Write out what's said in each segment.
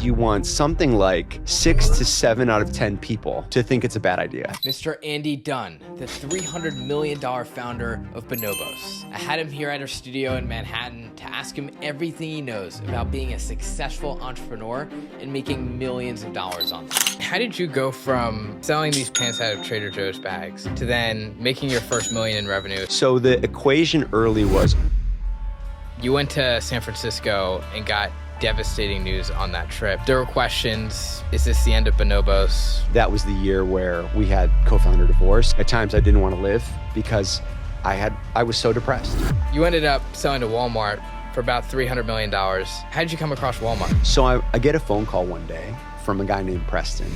You want something like 6 to 7 out of 10 people to think it's a bad idea. Mr. Andy Dunn, the $300 million founder of Bonobos. I had him here at our studio in Manhattan to ask him everything he knows about being a successful entrepreneur and making millions of dollars on them. How did you go from selling these pants out of Trader Joe's bags to then making your first million in revenue? So the equation early was, you went to San Francisco and got devastating news on that trip. There were questions, is this the end of Bonobos? that was the year where we had co-founder divorce. At times I didn't want to live because I was so depressed. You ended up selling to Walmart for about $300 million. How did you come across Walmart? So I get a phone call one day from a guy named Preston.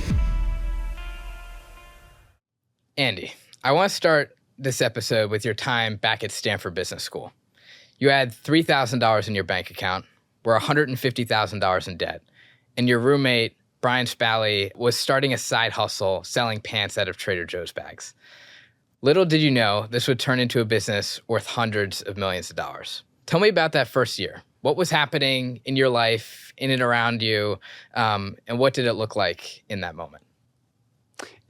Andy, I want to start this episode with your time back at Stanford Business School. You had $3,000 in your bank account, were $150,000 in debt, and your roommate, Brian Spalley, was starting a side hustle selling pants out of Trader Joe's bags. Little did you know this would turn into a business worth hundreds of millions of dollars. Tell me about that first year. What was happening in your life, in and around you, and what did it look like in that moment?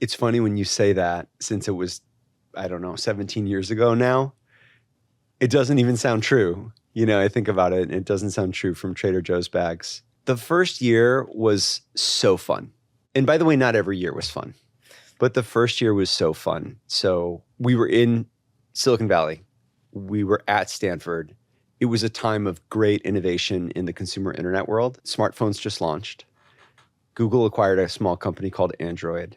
It's funny when you say that, since it was, 17 years ago now, it doesn't even sound true. I think about it, and it doesn't sound true from Trader Joe's bags. The first year was so fun. And by the way, not every year was fun, but the first year was so fun. So we were in Silicon Valley. We were at Stanford. It was a time of great innovation in the consumer internet world. Smartphones just launched. Google acquired a small company called Android.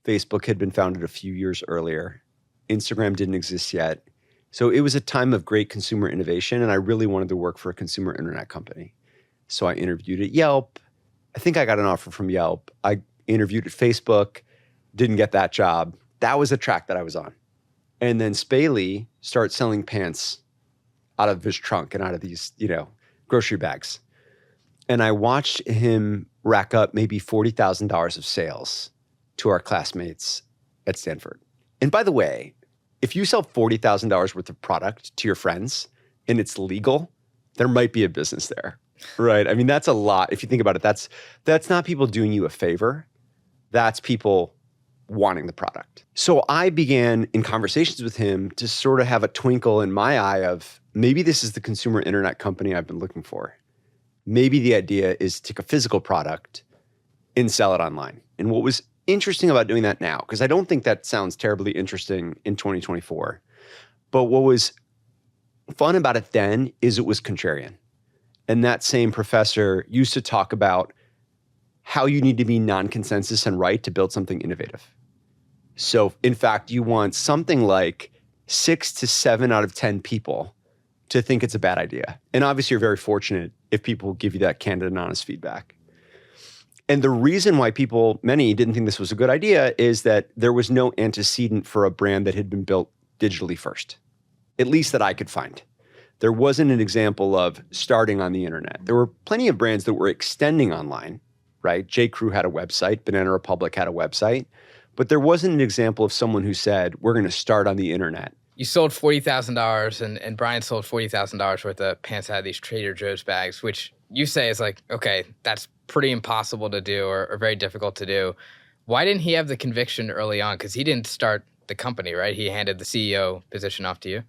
Facebook had been founded a few years earlier. Instagram didn't exist yet. So it was a time of great consumer innovation, and I really wanted to work for a consumer internet company. So I interviewed at Yelp. I think I got an offer from Yelp. I interviewed at Facebook, didn't get that job. That was a track that I was on. And then Spalley started selling pants out of his trunk and out of these, grocery bags. And I watched him rack up maybe $40,000 of sales to our classmates at Stanford. And by the way, if you sell $40,000 worth of product to your friends and it's legal, there might be a business there, right? I mean, that's a lot. If you think about it, that's not people doing you a favor. That's people wanting the product. So I began in conversations with him to sort of have a twinkle in my eye of maybe this is the consumer internet company I've been looking for. Maybe the idea is to take a physical product and sell it online. And what was interesting about doing that now, because I don't think that sounds terribly interesting in 2024, but what was fun about it then is it was contrarian. And that same professor used to talk about how you need to be non-consensus and right to build something innovative. So in fact, you want something like 6 to 7 out of 10 people to think it's a bad idea. And obviously you're very fortunate if people give you that candid and honest feedback. And the reason why many didn't think this was a good idea is that there was no antecedent for a brand that had been built digitally first, at least that I could find. There wasn't an example of starting on the internet. There were plenty of brands that were extending online, right? J. Crew had a website, Banana Republic had a website, but there wasn't an example of someone who said, we're going to start on the internet. You sold $40,000 and Brian sold $40,000 worth of pants out of these Trader Joe's bags, which you say is like, okay, that's pretty impossible to do or very difficult to do. Why didn't he have the conviction early on? Because he didn't start the company, right? He handed the CEO position off to you.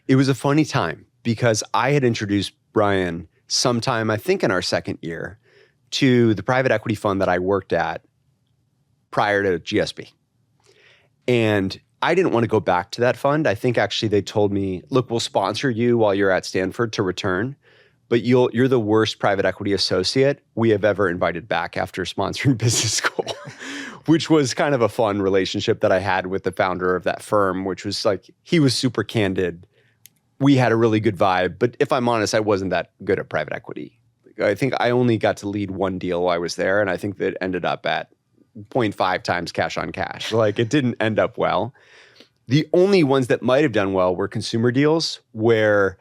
It was a funny time because I had introduced Brian sometime, I think in our second year, to the private equity fund that I worked at prior to GSB. And I didn't want to go back to that fund. I think actually they told me, look, we'll sponsor you while you're at Stanford to return, but you're the worst private equity associate we have ever invited back after sponsoring business school, which was kind of a fun relationship that I had with the founder of that firm, which was like, he was super candid. We had a really good vibe, but if I'm honest, I wasn't that good at private equity. I think I only got to lead one deal while I was there, and I think that ended up at 0.5 times cash on cash. Like it didn't end up well. The only ones that might have done well were consumer deals where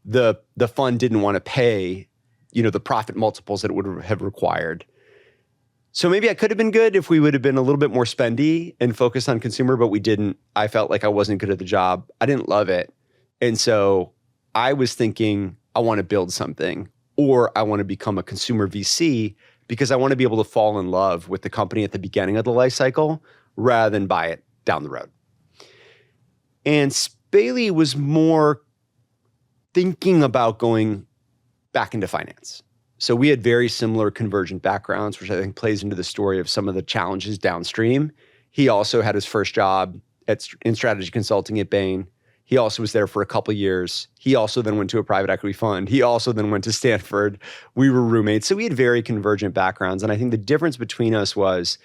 the fund didn't want to pay, the profit multiples that it would have required. So maybe I could have been good if we would have been a little bit more spendy and focused on consumer, but we didn't. I felt like I wasn't good at the job. I didn't love it. And so I was thinking, I want to build something or I want to become a consumer VC because I want to be able to fall in love with the company at the beginning of the life cycle rather than buy it down the road. And Spaley was more thinking about going back into finance. So we had very similar convergent backgrounds, which I think plays into the story of some of the challenges downstream. He also had his first job in strategy consulting at Bain. He also was there for a couple of years. He also then went to a private equity fund. He also then went to Stanford. We were roommates. So we had very convergent backgrounds. And I think the difference between us was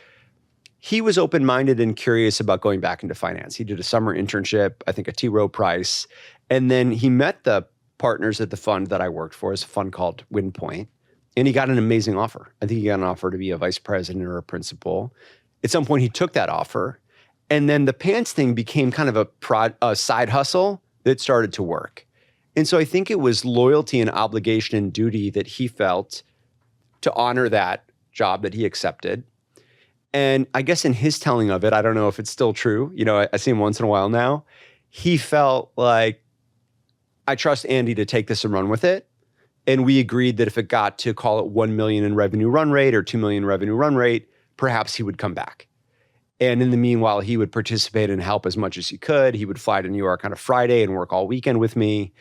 he was open-minded and curious about going back into finance. He did a summer internship, I think a T. Rowe Price. And then he met the partners at the fund that I worked for. It's a fund called WindPoint. And he got an amazing offer. I think he got an offer to be a vice president or a principal. At some point, he took that offer. And then the pants thing became kind of a side hustle that started to work. And so I think it was loyalty and obligation and duty that he felt to honor that job that he accepted. And I guess in his telling of it, I don't know if it's still true. You know, I see him once in a while now. He felt like, I trust Andy to take this and run with it. And we agreed that if it got to call it 1 million in revenue run rate or 2 million revenue run rate, perhaps he would come back. And in the meanwhile, he would participate and help as much as he could. He would fly to New York on a Friday and work all weekend with me.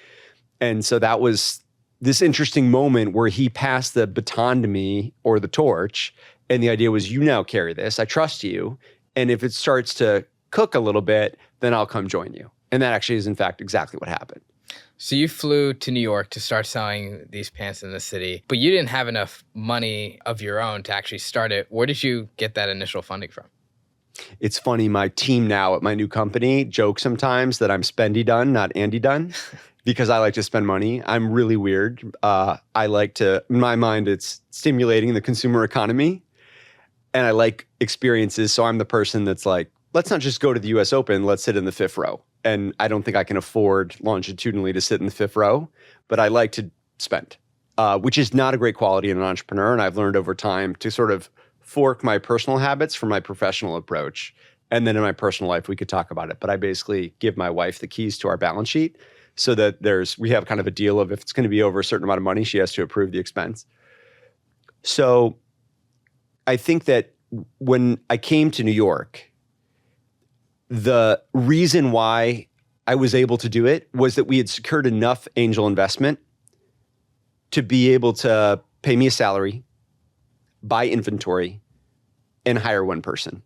And so that was this interesting moment where he passed the baton to me, or the torch. And the idea was, you now carry this. I trust you. And if it starts to cook a little bit, then I'll come join you. And that actually is, in fact, exactly what happened. So you flew to New York to start selling these pants in the city, but you didn't have enough money of your own to actually start it. Where did you get that initial funding from? It's funny, my team now at my new company jokes sometimes that I'm Spendy Dunn, not Andy Dunn, because I like to spend money. I'm really weird. I like to, in my mind, it's stimulating the consumer economy. And I like experiences. So I'm the person that's like, let's not just go to the US Open, let's sit in the fifth row. And I don't think I can afford longitudinally to sit in the fifth row, but I like to spend, which is not a great quality in an entrepreneur. And I've learned over time to sort of fork my personal habits from my professional approach. And then in my personal life, we could talk about it. But I basically give my wife the keys to our balance sheet so that we have kind of a deal of if it's going to be over a certain amount of money, she has to approve the expense. So I think that when I came to New York, the reason why I was able to do it was that we had secured enough angel investment to be able to pay me a salary, buy inventory, and hire one person.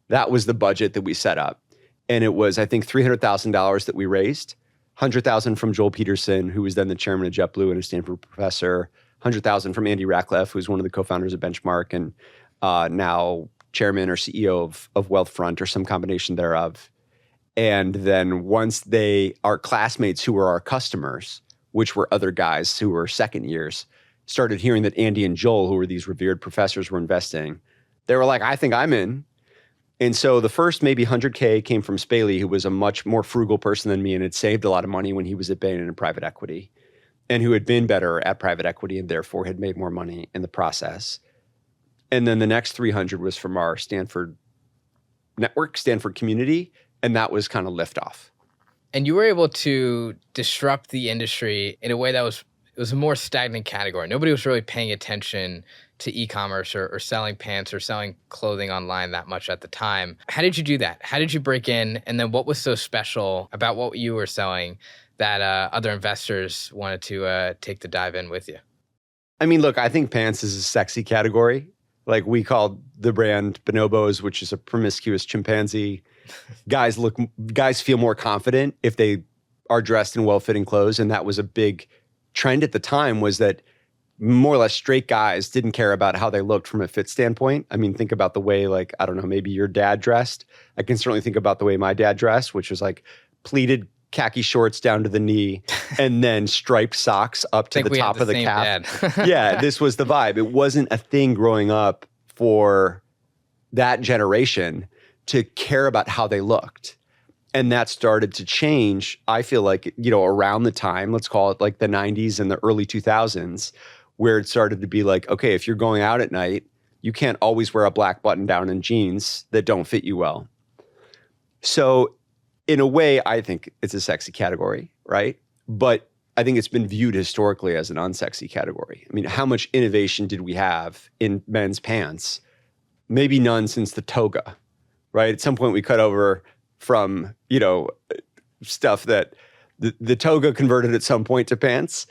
That was the budget that we set up. And it was, I think, $300,000 that we raised, $100,000 from Joel Peterson, who was then the chairman of JetBlue and a Stanford professor, $100,000 from Andy Ratcliffe, who's one of the co-founders of Benchmark and now chairman or CEO of Wealthfront or some combination thereof. And then once our classmates who were our customers, which were other guys who were second years, started hearing that Andy and Joel, who were these revered professors, were investing, they were like, I think I'm in. And so the first maybe 100K came from Spaley, who was a much more frugal person than me and had saved a lot of money when he was at Bain and in private equity, and who had been better at private equity and therefore had made more money in the process. And then the next 300 was from our Stanford network, Stanford community, and that was kind of liftoff. And you were able to disrupt the industry in a way that was a more stagnant category. Nobody was really paying attention to e-commerce or selling pants or selling clothing online that much at the time. How did you do that? How did you break in? And then what was so special about what you were selling that other investors wanted to take the dive in with you? I mean, look, I think pants is a sexy category. Like we called the brand Bonobos, which is a promiscuous chimpanzee. Guys feel more confident if they are dressed in well-fitting clothes. And that was a big trend at the time, was that more or less straight guys didn't care about how they looked from a fit standpoint. I mean, think about the way, like, I don't know, maybe your dad dressed. I can certainly think about the way my dad dressed, which was like pleated khaki shorts down to the knee and then striped socks up to the top of the calf. Yeah, this was the vibe. It wasn't a thing growing up for that generation to care about how they looked. And that started to change, I feel like, around the time, let's call it like the 90s and the early 2000s, where it started to be like, okay, if you're going out at night, you can't always wear a black button down and jeans that don't fit you well. So in a way, I think it's a sexy category, right? But I think it's been viewed historically as an unsexy category. I mean, how much innovation did we have in men's pants? Maybe none since the toga, right? At some point we cut over from, stuff that the toga converted at some point to pants.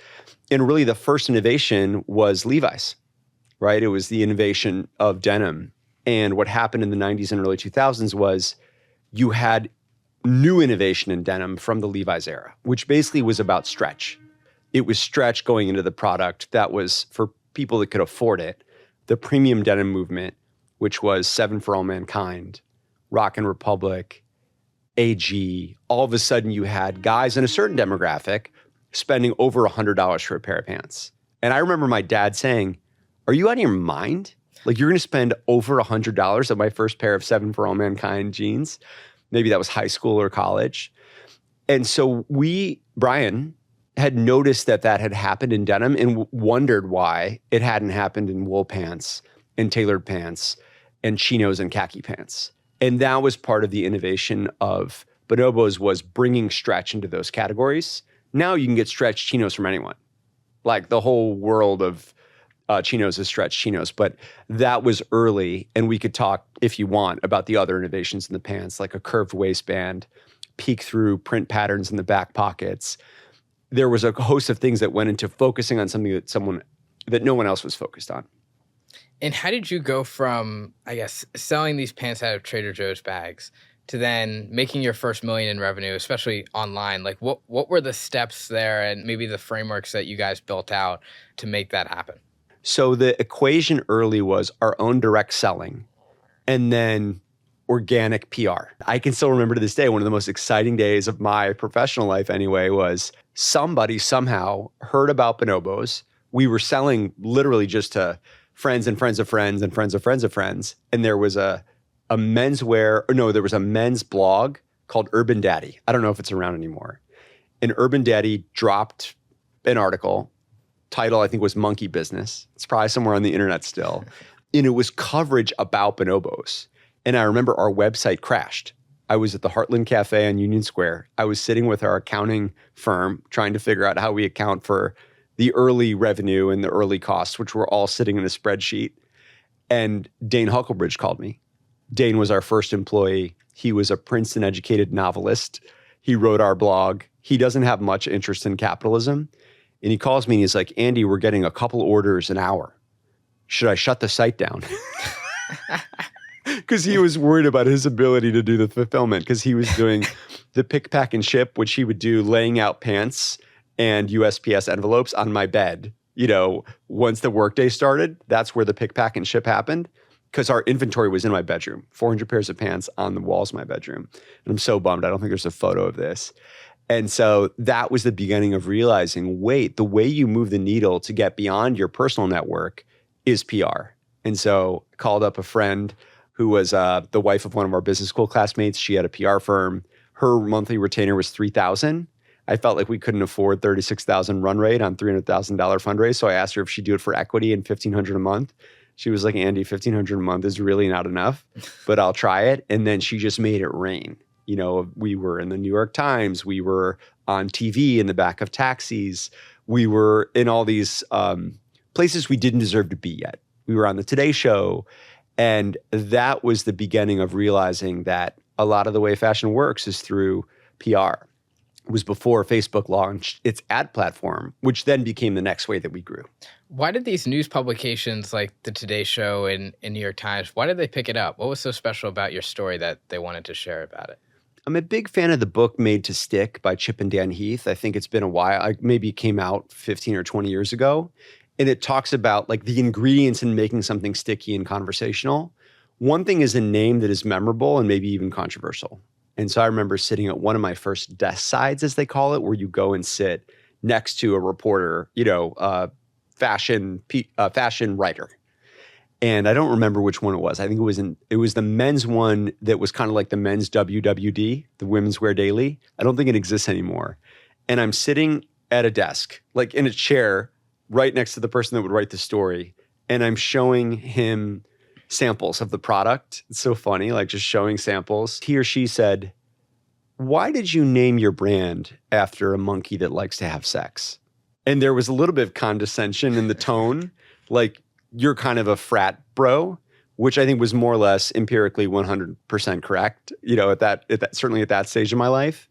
And really the first innovation was Levi's, right? It was the innovation of denim. And what happened in the 90s and early 2000s was you had new innovation in denim from the Levi's era, which basically was about stretch. It was stretch going into the product that was for people that could afford it. The premium denim movement, which was 7 for All Mankind, Rockin' Republic, AG, all of a sudden you had guys in a certain demographic spending over $100 for a pair of pants. And I remember my dad saying, "Are you out of your mind? Like you're going to spend over $100 on my first pair of 7 for All Mankind jeans?" Maybe that was high school or college. And so Brian had noticed that had happened in denim and wondered why it hadn't happened in wool pants and tailored pants and chinos and khaki pants. And that was part of the innovation of Bonobos, was bringing stretch into those categories. Now you can get stretch chinos from anyone. Like the whole world of chinos is stretch chinos, but that was early. And we could talk, if you want, about the other innovations in the pants, like a curved waistband, peek through print patterns in the back pockets. There was a host of things that went into focusing on something that no one else was focused on. And how did you go from, I guess, selling these pants out of Trader Joe's bags to then making your first $1 million in revenue, especially online? Like what were the steps there and maybe the frameworks that you guys built out to make that happen? So the equation early was our own direct selling and then organic PR. I can still remember to this day, one of the most exciting days of my professional life anyway, was somebody somehow heard about Bonobos. We were selling literally just to friends and friends of friends and friends of friends of friends. And there was there was a men's blog called Urban Daddy. I don't know if it's around anymore. And Urban Daddy dropped an article. Title, I think, was Monkey Business. It's probably somewhere on the internet still. And it was coverage about Bonobos. And I remember our website crashed. I was at the Heartland Cafe on Union Square. I was sitting with our accounting firm trying to figure out how we account for the early revenue and the early costs, which were all sitting in a spreadsheet. And Dane Hucklebridge called me. Dane was our first employee. He was a Princeton-educated novelist. He wrote our blog. He doesn't have much interest in capitalism. And he calls me and he's like, "Andy, we're getting a couple orders an hour. Should I shut the site down?" Because he was worried about his ability to do the fulfillment, because he was doing the pick, pack, and ship, which he would do laying out pants and USPS envelopes on my bed. Once the workday started, that's where the pick, pack, and ship happened, because our inventory was in my bedroom, 400 pairs of pants on the walls of my bedroom. And I'm so bummed. I don't think there's a photo of this. And so that was the beginning of realizing, wait, the way you move the needle to get beyond your personal network is PR. And so I called up a friend who was the wife of one of our business school classmates. She had a PR firm. Her monthly retainer was $3,000. I felt like we couldn't afford $36,000 run rate on $300,000 fundraise. So I asked her if she'd do it for equity and $1,500 a month. She was like, "Andy, $1,500 a month is really not enough, but I'll try it." And then she just made it rain. We were in the New York Times. We were on TV in the back of taxis. We were in all these places we didn't deserve to be yet. We were on the Today Show. And that was the beginning of realizing that a lot of the way fashion works is through PR. It was before Facebook launched its ad platform, which then became the next way that we grew. Why did these news publications like the Today Show and New York Times, why did they pick it up? What was so special about your story that they wanted to share about it? I'm a big fan of the book Made to Stick by Chip and Dan Heath. I think it's been a while. Maybe it came out 15 or 20 years ago. And it talks about like the ingredients in making something sticky and conversational. One thing is a name that is memorable and maybe even controversial. And so I remember sitting at one of my first desk sides, as they call it, where you go and sit next to a reporter, fashion writer. And I don't remember which one it was. I think it was the men's one that was kind of like the men's WWD, the Women's Wear Daily. I don't think it exists anymore. And I'm sitting at a desk, like in a chair, right next to the person that would write the story. And I'm showing him samples of the product. It's so funny, like just showing samples. He or she said, why did you name your brand after a monkey that likes to have sex? And there was a little bit of condescension in the tone, like you're kind of a frat bro, which I think was more or less empirically 100% correct, certainly at that stage of my life.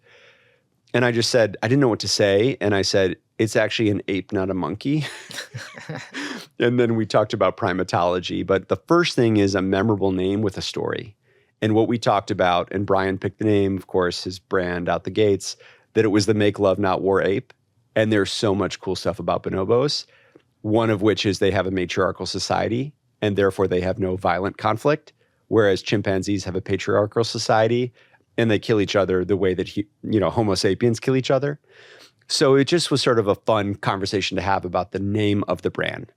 And I just said, I didn't know what to say. And I said, it's actually an ape, not a monkey. And then we talked about primatology. But the first thing is a memorable name with a story. And what we talked about, and Brian picked the name, of course, his brand out the gates, that it was the Make Love Not War ape. And there's so much cool stuff about bonobos, one of which is they have a matriarchal society, and therefore they have no violent conflict, whereas chimpanzees have a patriarchal society, and they kill each other the way that Homo sapiens kill each other. So it just was sort of a fun conversation to have about the name of the brand.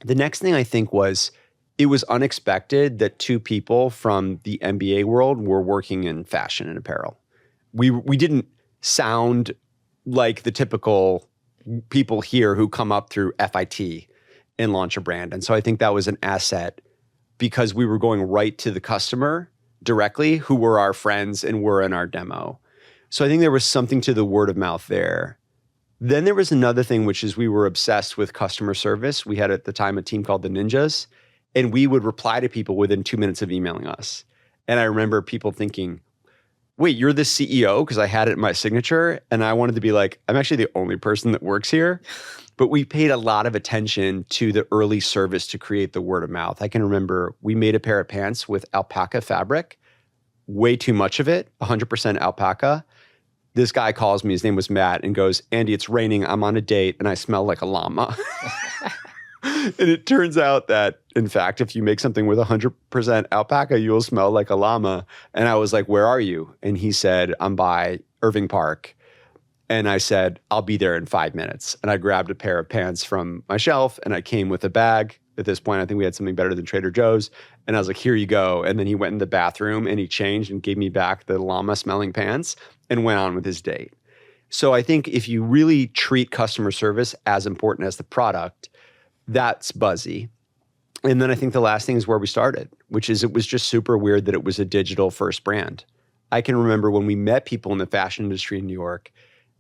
The next thing I think was, it was unexpected that two people from the MBA world were working in fashion and apparel. We didn't sound like the typical people here who come up through FIT and launch a brand. And so I think that was an asset because we were going right to the customer directly, who were our friends and were in our demo. So I think there was something to the word of mouth there. Then there was another thing, which is we were obsessed with customer service. We had at the time a team called the Ninjas, and we would reply to people within 2 minutes of emailing us. And I remember people thinking, wait, you're the CEO? Because I had it in my signature. And I wanted to be like, I'm actually the only person that works here. But we paid a lot of attention to the early service to create the word of mouth. I can remember we made a pair of pants with alpaca fabric, way too much of it, 100% alpaca. This guy calls me, his name was Matt, and goes, Andy, it's raining, I'm on a date, and I smell like a llama. And it turns out that, in fact, if you make something with 100% alpaca, you'll smell like a llama. And I was like, where are you? And he said, I'm by Irving Park. And I said, I'll be there in 5 minutes. And I grabbed a pair of pants from my shelf, and I came with a bag. At this point, I think we had something better than Trader Joe's. And I was like, here you go. And then he went in the bathroom and he changed and gave me back the llama smelling pants and went on with his date. So I think if you really treat customer service as important as the product, that's buzzy. And then I think the last thing is where we started, which is it was just super weird that it was a digital first brand. I can remember when we met people in the fashion industry in New York,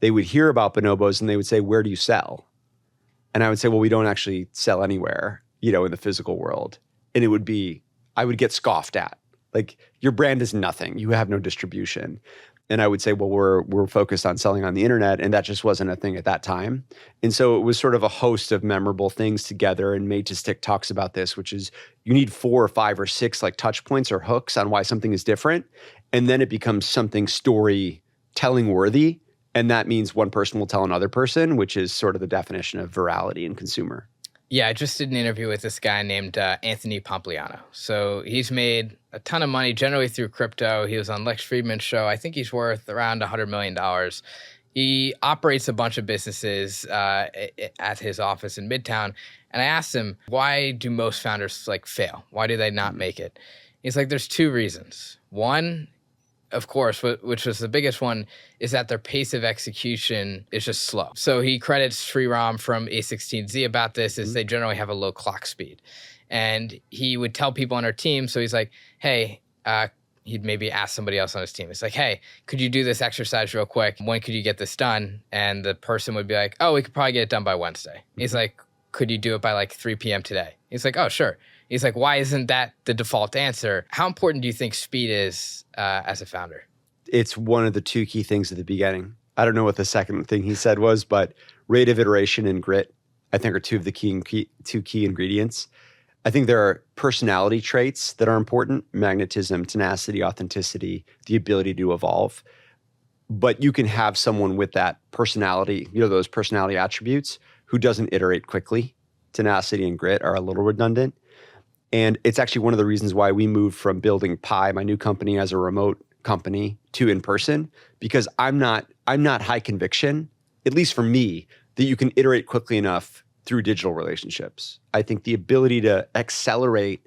they would hear about Bonobos and they would say, where do you sell? And I would say, well, we don't actually sell anywhere, in the physical world. And I would get scoffed at. Like, your brand is nothing. You have no distribution. And I would say, well, we're focused on selling on the internet. And that just wasn't a thing at that time. And so it was sort of a host of memorable things together. And Made to Stick talks about this, which is you need 4 or 5 or 6 like touch points or hooks on why something is different. And then it becomes something storytelling worthy. And that means one person will tell another person, which is sort of the definition of virality in consumer. Yeah, I just did an interview with this guy named Anthony Pompliano. So he's made a ton of money generally through crypto. He was on Lex Fridman's show. I think he's worth around $100 million. He operates a bunch of businesses at his office in Midtown. And I asked him, why do most founders fail? Why do they not make it? He's like, there's 2 reasons. One, of course, which was the biggest one, is that their pace of execution is just slow. So he credits Sriram from A16Z about this, is they generally have a low clock speed. And he would tell people on our team, so he's like, hey, he'd maybe ask somebody else on his team. It's like, hey, could you do this exercise real quick? When could you get this done? And the person would be like, oh, we could probably get it done by Wednesday. He's like, could you do it by 3 p.m. today? He's like, oh, sure. He's like, why isn't that the default answer? How important do you think speed is as a founder? It's one of the 2 key things at the beginning. I don't know what the second thing he said was, but rate of iteration and grit, I think, are 2 of the two key ingredients. I think there are personality traits that are important: magnetism, tenacity, authenticity, the ability to evolve. But you can have someone with that personality, those personality attributes, who doesn't iterate quickly. Tenacity and grit are a little redundant. And it's actually one of the reasons why we moved from building Pi, my new company, as a remote company, to in person, because I'm not high conviction, at least for me, that you can iterate quickly enough through digital relationships. I think the ability to accelerate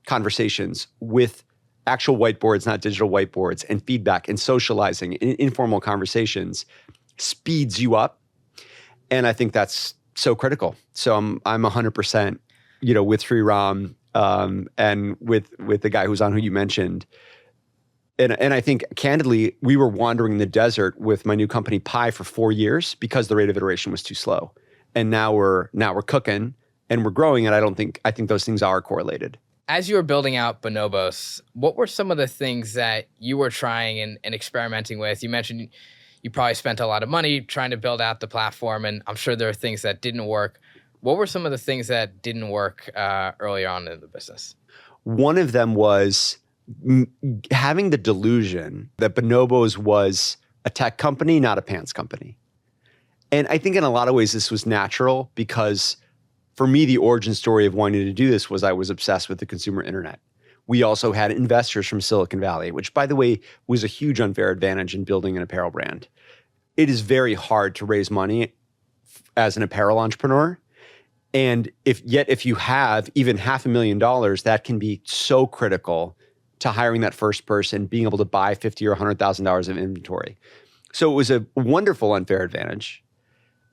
conversations with actual whiteboards, not digital whiteboards, and feedback and socializing and informal conversations speeds you up. And I think that's so critical. So I'm 100%, with Sriram, and with the guy who's on, who you mentioned. And I think, candidly, we were wandering the desert with my new company Pi for 4 years because the rate of iteration was too slow. And now we're cooking and we're growing. And I think those things are correlated. As you were building out Bonobos, what were some of the things that you were trying and experimenting with? You mentioned you probably spent a lot of money trying to build out the platform, and I'm sure there are things that didn't work. What were some of the things that didn't work early on in the business? One of them was having the delusion that Bonobos was a tech company, not a pants company. And I think in a lot of ways this was natural because for me, the origin story of wanting to do this was I was obsessed with the consumer internet. We also had investors from Silicon Valley, which, by the way, was a huge unfair advantage in building an apparel brand. It is very hard to raise money as an apparel entrepreneur. And if you have even $500,000, that can be so critical to hiring that first person, being able to buy $50,000 or $100,000 of inventory. So it was a wonderful unfair advantage,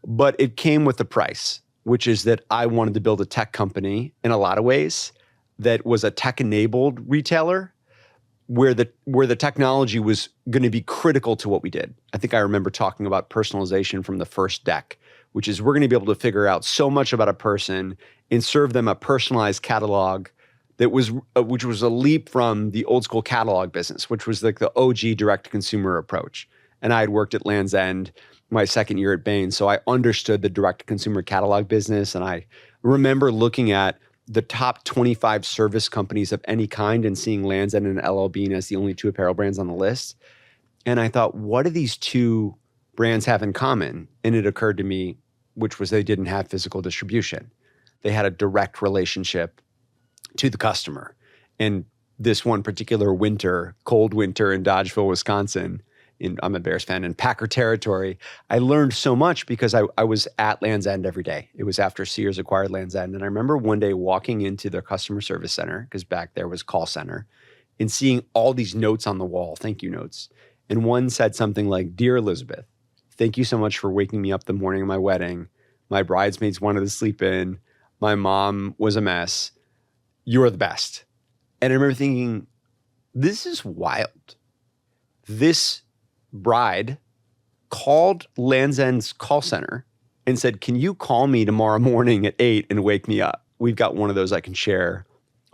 but it came with a price, which is that I wanted to build a tech company in a lot of ways that was a tech-enabled retailer where the technology was going to be critical to what we did. I think I remember talking about personalization from the first deck, which is we're going to be able to figure out so much about a person and serve them a personalized catalog which was a leap from the old school catalog business, which was like the OG direct-to-consumer approach. And I had worked at Land's End my second year at Bain, so I understood the direct-to-consumer catalog business. And I remember looking at the top 25 service companies of any kind and seeing Land's End and LL Bean as the only two apparel brands on the list. And I thought, what do these two brands have in common? And it occurred to me, which was they didn't have physical distribution. They had a direct relationship to the customer. And this one particular winter, cold winter in Dodgeville, Wisconsin, I'm a Bears fan, in Packer territory, I learned so much because I was at Land's End every day. It was after Sears acquired Land's End. And I remember one day walking into their customer service center, because back there was call center, and seeing all these notes on the wall, thank you notes. And one said something like, "Dear Elizabeth, thank you so much for waking me up the morning of my wedding. My bridesmaids wanted to sleep in. My mom was a mess. You're the best." And I remember thinking, this is wild. This bride called Land's End's call center and said, "Can you call me tomorrow morning at 8 and wake me up? We've got one of those I can share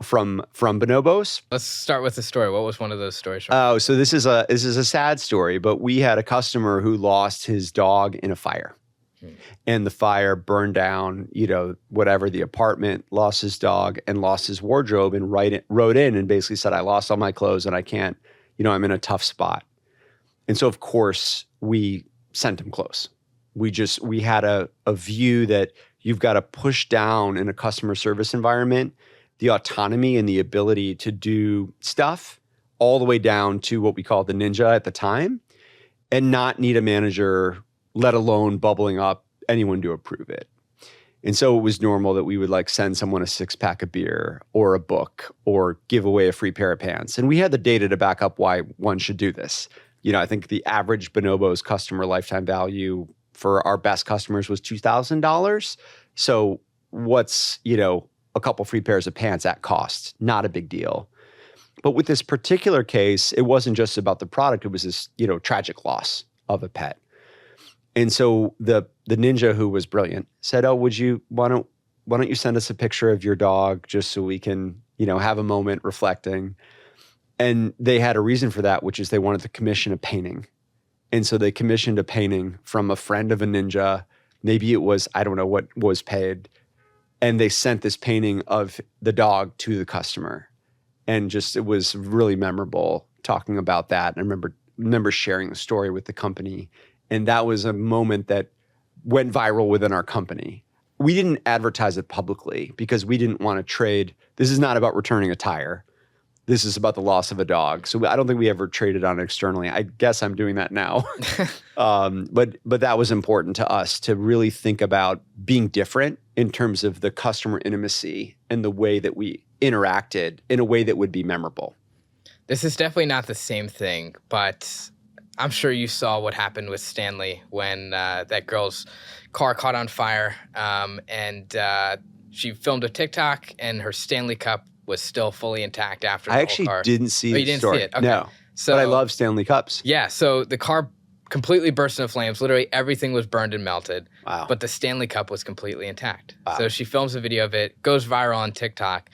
from Bonobos." Let's start with the story. What was one of those stories? Oh, so this is a sad story, but we had a customer who lost his dog in a fire. And the fire burned down, whatever, the apartment, lost his dog and lost his wardrobe, and wrote in and basically said, "I lost all my clothes and I can't, I'm in a tough spot." And so, of course, we sent him clothes. We had a view that you've got to push down in a customer service environment the autonomy and the ability to do stuff all the way down to what we called the ninja at the time, and not need a manager, let alone bubbling up anyone to approve it. And so it was normal that we would send someone a 6-pack of beer or a book or give away a free pair of pants. And we had the data to back up why one should do this. I think the average Bonobos customer lifetime value for our best customers was $2,000. So what's, a couple free pairs of pants at cost? Not a big deal. But with this particular case, it wasn't just about the product. It was this, tragic loss of a pet. And so the ninja, who was brilliant, said, "Oh, why don't you send us a picture of your dog just so we can, have a moment reflecting?" And they had a reason for that, which is they wanted to commission a painting. And so they commissioned a painting from a friend of a ninja. Maybe it was, I don't know what was paid. And they sent this painting of the dog to the customer. And it was really memorable talking about that. And I remember sharing the story with the company. And that was a moment that went viral within our company. We didn't advertise it publicly because we didn't want to trade. This is not about returning a tire. This is about the loss of a dog. So I don't think we ever traded on it externally. I guess I'm doing that now. But that was important to us to really think about being different in terms of the customer intimacy and the way that we interacted in a way that would be memorable. This is definitely not the same thing, but I'm sure you saw what happened with Stanley when that girl's car caught on fire, and she filmed a TikTok, and her Stanley Cup was still fully intact after the I whole actually car. didn't see Oh, the you didn't story. see it? Okay. No. So But I love Stanley Cups. Yeah, so the car completely burst into flames. Literally everything was burned and melted. Wow. But the Stanley Cup was completely intact. Wow. So she films a video of it, goes viral on TikTok.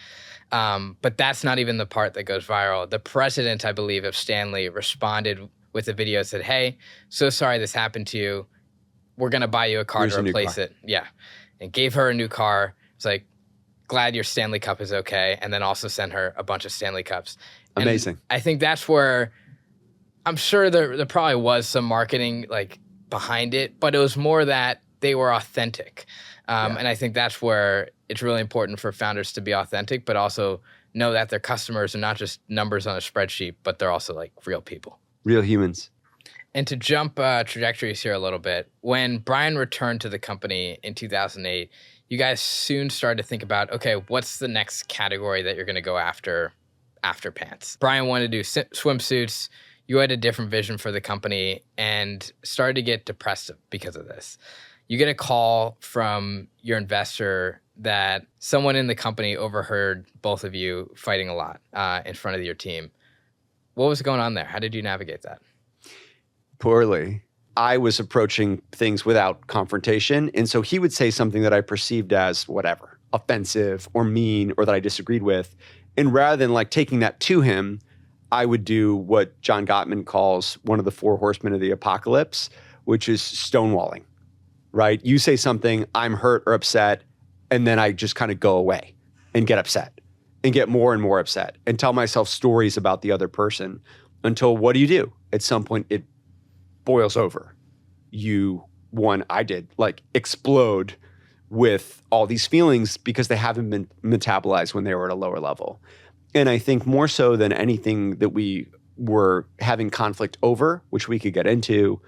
But that's not even the part that goes viral. The president, I believe, of Stanley responded with a video that said, "Hey, so sorry this happened to you. We're going to buy you a car to replace it." Yeah. And gave her a new car. It's like, glad your Stanley Cup is okay. And then also sent her a bunch of Stanley Cups. And amazing. I think that's where I'm sure there probably was some marketing like behind it, but it was more that they were authentic. And I think that's where it's really important for founders to be authentic, but also know that their customers are not just numbers on a spreadsheet, but they're also like real people. Real humans. And to jump trajectories here a little bit, when Brian returned to the company in 2008, you guys soon started to think about, okay, what's the next category that you're going to go after pants? Brian wanted to do swimsuits. You had a different vision for the company and started to get depressed because of this. You get a call from your investor that someone in the company overheard both of you fighting a lot in front of your team. What was going on there? How did you navigate that? Poorly. I was approaching things without confrontation. And so he would say something that I perceived as whatever, offensive or mean or that I disagreed with. And rather than like taking that to him, I would do what John Gottman calls one of the 4 horsemen of the apocalypse, which is stonewalling, right? You say something, I'm hurt or upset, and then I just kind of go away and get upset and get more and more upset and tell myself stories about the other person until what do? At some point, it boils over. I did, like explode with all these feelings because they haven't been metabolized when they were at a lower level. And I think more so than anything that we were having conflict over, which we could get into,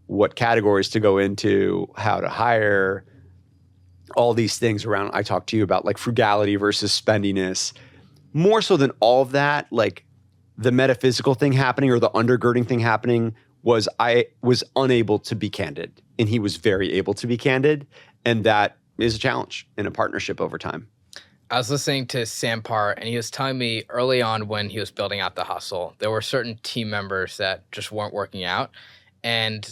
what categories to go into, how to hire, all these things around, I talked to you about like frugality versus spendiness. More so than all of that, like the metaphysical thing happening or the undergirding thing happening was I was unable to be candid and he was very able to be candid. And that is a challenge in a partnership over time. I was listening to Sam Parr, and he was telling me early on when he was building out the hustle, there were certain team members that just weren't working out. And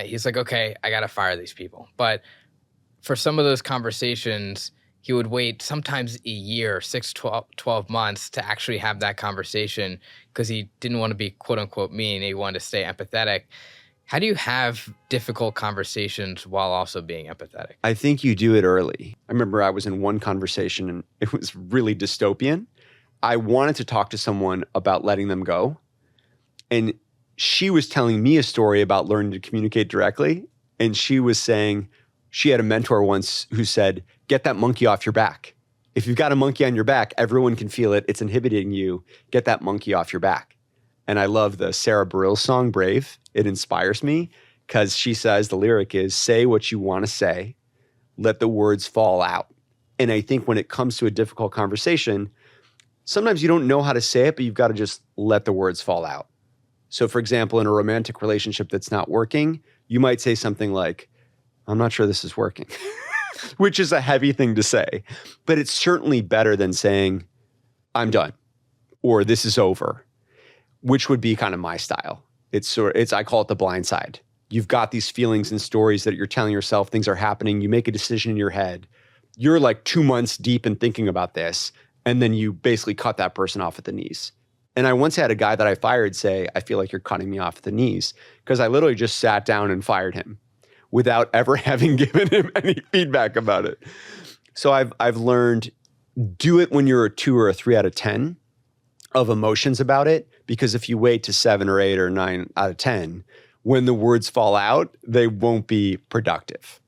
he's like, okay, I got to fire these people. But for some of those conversations, he would wait sometimes a year, 6, 12 months to actually have that conversation because he didn't want to be quote unquote mean. He wanted to stay empathetic. How do you have difficult conversations while also being empathetic? I think you do it early. I remember I was in one conversation and it was really dystopian. I wanted to talk to someone about letting them go. And she was telling me a story about learning to communicate directly. And she was saying she had a mentor once who said, get that monkey off your back. If you've got a monkey on your back, everyone can feel it. It's inhibiting you. Get that monkey off your back. And I love the Sarah Bareilles song, Brave. It inspires me because she says the lyric is, say what you want to say, let the words fall out. And I think when it comes to a difficult conversation, sometimes you don't know how to say it, but you've got to just let the words fall out. So for example, in a romantic relationship that's not working, you might say something like, I'm not sure this is working, which is a heavy thing to say, but it's certainly better than saying, I'm done, or this is over, which would be kind of my style. I call it the blind side. You've got these feelings and stories that you're telling yourself, things are happening. You make a decision in your head. You're like 2 months deep in thinking about this. And then you basically cut that person off at the knees. And I once had a guy that I fired say, I feel like you're cutting me off at the knees, because I literally just sat down and fired him without ever having given him any feedback about it. So I've learned, do it when you're a 2 or a 3 out of 10 of emotions about it, because if you wait to 7 or 8 or 9 out of 10, when the words fall out, they won't be productive.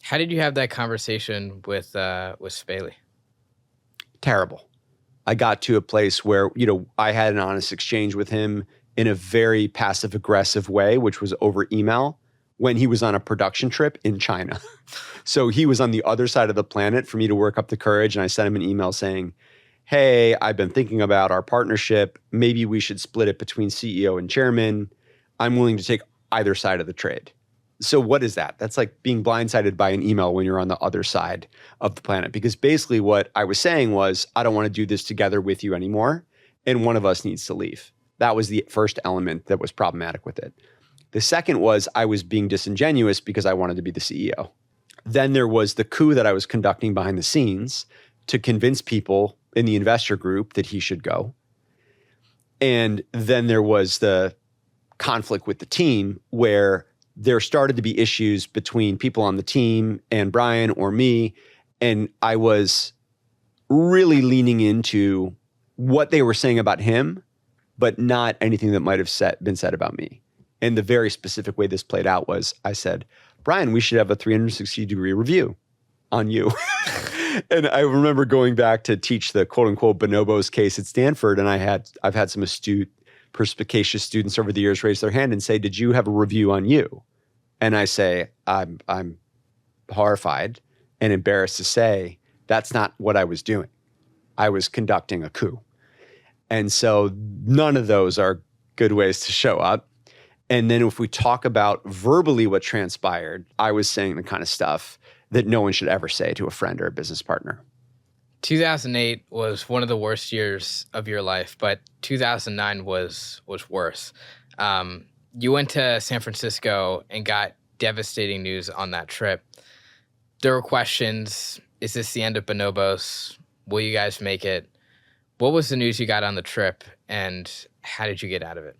How did you have that conversation with Spaley? Terrible. I got to a place where, I had an honest exchange with him in a very passive aggressive way, which was over email, when he was on a production trip in China. So he was on the other side of the planet for me to work up the courage. And I sent him an email saying, hey, I've been thinking about our partnership. Maybe we should split it between CEO and chairman. I'm willing to take either side of the trade. So what is that? That's like being blindsided by an email when you're on the other side of the planet. Because basically what I was saying was, I don't want to do this together with you anymore. And one of us needs to leave. That was the first element that was problematic with it. The second was I was being disingenuous because I wanted to be the CEO. Then there was the coup that I was conducting behind the scenes to convince people in the investor group that he should go. And then there was the conflict with the team where there started to be issues between people on the team and Brian or me. And I was really leaning into what they were saying about him, but not anything that might have been said about me. And the very specific way this played out was I said, Brian, we should have a 360-degree review on you. And I remember going back to teach the quote unquote Bonobos case at Stanford. And I've had some astute, perspicacious students over the years raise their hand and say, did you have a review on you? And I say, I'm horrified and embarrassed to say that's not what I was doing. I was conducting a coup. And so none of those are good ways to show up. And then if we talk about verbally what transpired, I was saying the kind of stuff that no one should ever say to a friend or a business partner. 2008 was one of the worst years of your life, but 2009 was worse. You went to San Francisco and got devastating news on that trip. There were questions. Is this the end of Bonobos? Will you guys make it? What was the news you got on the trip, and how did you get out of it?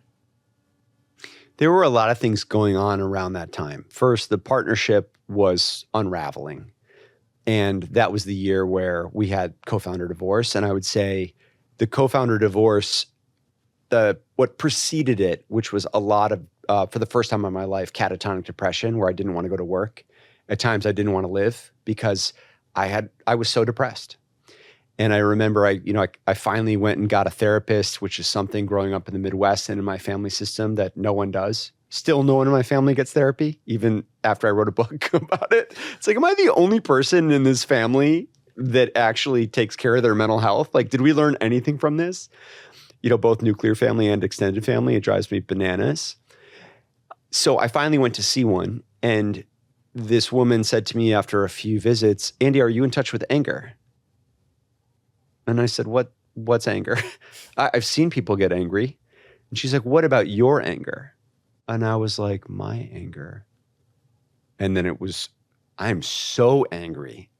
There were a lot of things going on around that time. First, the partnership was unraveling. And that was the year where we had co-founder divorce. And I would say the co-founder divorce, what preceded it, which was a lot of, for the first time in my life, catatonic depression, where I didn't want to go to work. At times I didn't want to live because I was so depressed. And I remember I finally went and got a therapist, which is something growing up in the Midwest and in my family system that no one does. Still no one in my family gets therapy, even after I wrote a book about it. It's like, am I the only person in this family that actually takes care of their mental health? Like, did we learn anything from this? Both nuclear family and extended family, it drives me bananas. So I finally went to see one. And this woman said to me after a few visits, Andy, are you in touch with anger? And I said, what's anger? I've seen people get angry. And she's like, what about your anger? And I was like, my anger. And then it was, I'm so angry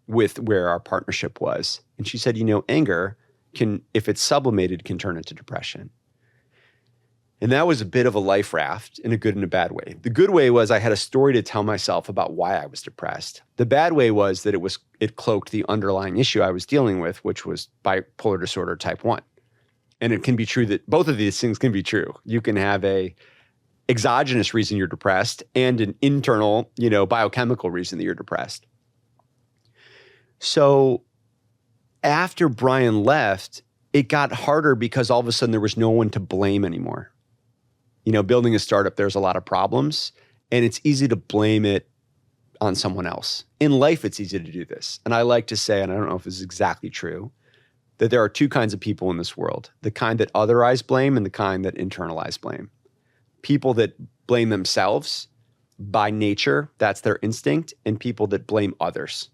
with where our partnership was. And she said, anger can, if it's sublimated, can turn into depression. And that was a bit of a life raft in a good and a bad way. The good way was I had a story to tell myself about why I was depressed. The bad way was that it cloaked the underlying issue I was dealing with, which was bipolar disorder type 1. And it can be true that both of these things can be true. You can have a exogenous reason you're depressed and an internal, biochemical reason that you're depressed. So after Brian left, it got harder because all of a sudden there was no one to blame anymore. Building a startup, there's a lot of problems, and it's easy to blame it on someone else. In life, it's easy to do this. And I like to say, and I don't know if this is exactly true, that there are two kinds of people in this world, the kind that otherize blame and the kind that internalize blame. People that blame themselves by nature, that's their instinct, and people that blame others.